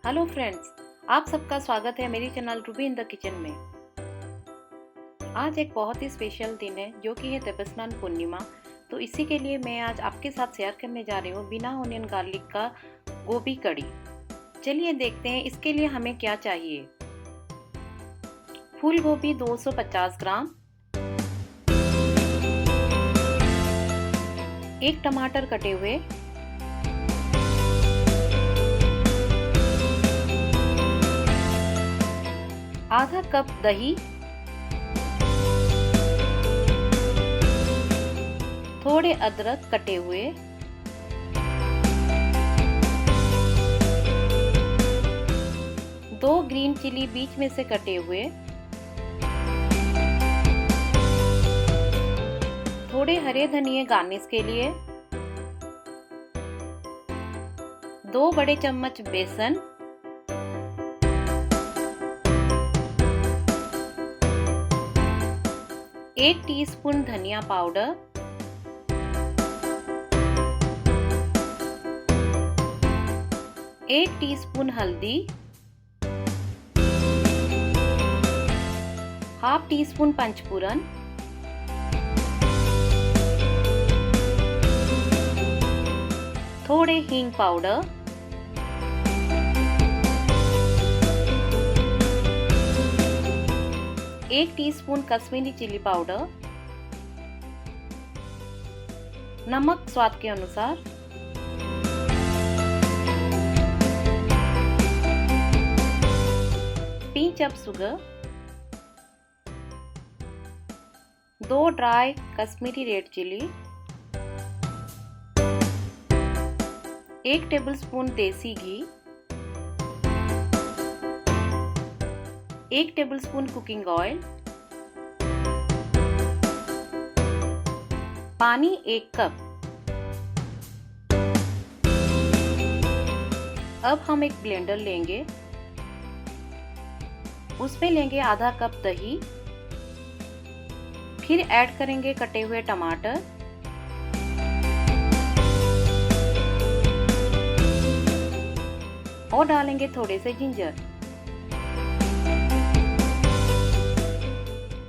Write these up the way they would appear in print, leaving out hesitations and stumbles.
Hello friends, आप सबका स्वागत है मेरी channel Ruby in the kitchen में। आज एक बहुत ही स्पेशल दिन है जो कि है देवस्नान पूर्णिमा। तो इसी के लिए मैं आज आपके साथ शेयर करने जा रही हूँ बिना ऑनियन गार्लिक का गोभी कड़ी। चलिए देखते हैं इसके लिए हमें क्या चाहिए। फूल गोभी 250 ग्राम, एक टमाटर कटे हुए, आधा कप दही, थोड़े अदरक कटे हुए, दो ग्रीन चिली बीच में से कटे हुए, थोड़े हरे धनिए गार्निश के लिए, 2 बड़े चम्मच बेसन, एक टीस्पून धनिया पाउडर, एक टीस्पून हल्दी, हाफ टीस्पून पंचफोरन, थोड़े हींग पाउडर, एक टीस्पून कश्मीरी चिली पाउडर, नमक स्वाद के अनुसार, pinch of sugar, 2 dry Kashmiri red chilli, 1 tablespoon desi ghee, 1 tablespoon cooking oil, पानी 1 कप। अब हम एक ब्लेंडर लेंगे, उसमें लेंगे आधा कप दही, फिर ऐड करेंगे कटे हुए टमाटर, और डालेंगे थोड़े से जिंजर,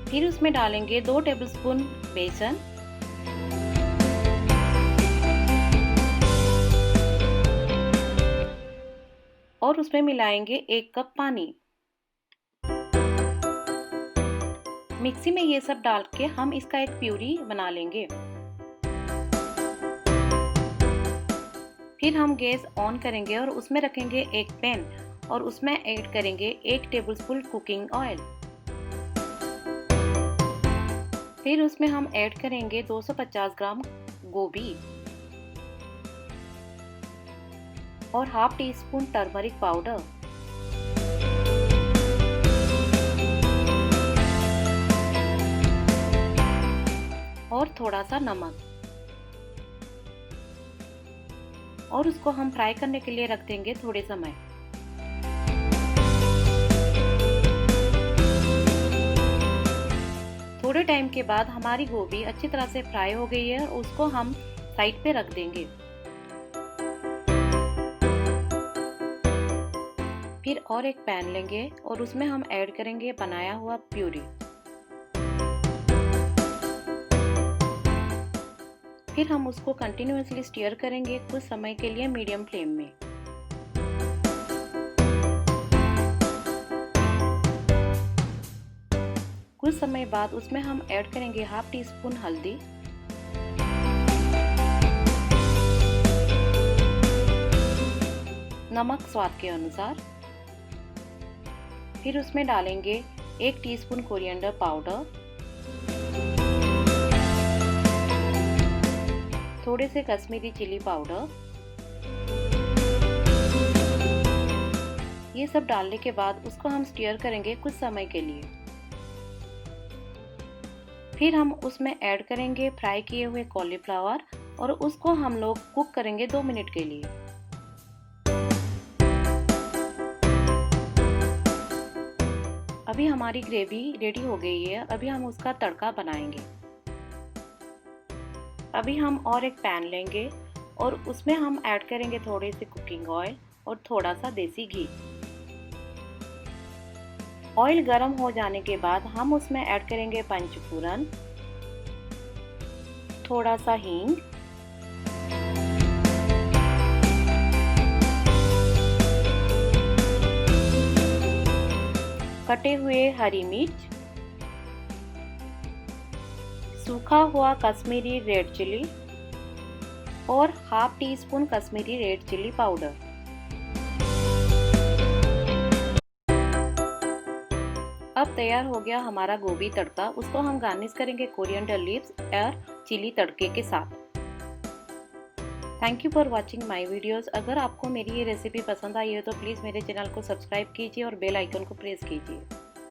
फिर उसमें डालेंगे 2 टेबलस्पून बेसन, और उसमें मिलाएंगे 1 कप पानी। मिक्सी में ये सब डाल के हम इसका एक प्यूरी बना लेंगे। फिर हम गैस ऑन करेंगे और उसमें रखेंगे एक पैन और उसमें ऐड करेंगे 1 टेबलस्पून कुकिंग ऑयल। फिर उसमें हम ऐड करेंगे 250 ग्राम गोभी और half tea spoon turmeric powder, और थोड़ा सा नमक, और उसको हम फ्राई करने के लिए रख देंगे थोड़े समय। थोड़े टाइम के बाद हमारी गोभी अच्छी तरह से फ्राई हो गई है और उसको हम साइड पे रख देंगे। फिर और एक पैन लेंगे और उसमें हम ऐड करेंगे बनाया हुआ प्यूरी। फिर हम उसको कंटिन्यूअसली स्टीयर करेंगे कुछ समय के लिए मीडियम फ्लेम में। कुछ समय बाद उसमें हम ऐड करेंगे हाफ टी स्पून हल्दी, नमक स्वाद के अनुसार, फिर उसमें डालेंगे 1 टीस्पून कोरिएंडर पाउडर, थोड़े से कश्मीरी चिली पाउडर। ये सब डालने के बाद उसको हम स्टीयर करेंगे कुछ समय के लिए। फिर हम उसमें ऐड करेंगे फ्राई किए हुए कॉलीफ्लावर और उसको हम लोग कुक करेंगे 2 मिनट के लिए। अभी हमारी ग्रेवी रेडी हो गई है। अभी हम उसका तड़का बनाएंगे। अभी हम और एक पैन लेंगे और उसमें हम ऐड करेंगे थोड़े से कुकिंग ऑयल और थोड़ा सा देसी घी। ऑयल गर्म हो जाने के बाद हम उसमें ऐड करेंगे पंचफूरन, थोड़ा सा हींग, कटे हुए हरी मिर्च, सूखा हुआ कश्मीरी रेड चिली और half teaspoon Kashmiri red chilli powder. अब तैयार हो गया हमारा गोभी तड़का। उसको हम गार्निश करेंगे कोरिएंडर लीव्स और चिली तड़के के साथ। Thank you for watching my videos. अगर आपको मेरी ये रेसिपी पसंद आई है तो प्लीज़ मेरे चैनल को सब्सक्राइब कीजिए और बेल आइकन को प्रेस कीजिए।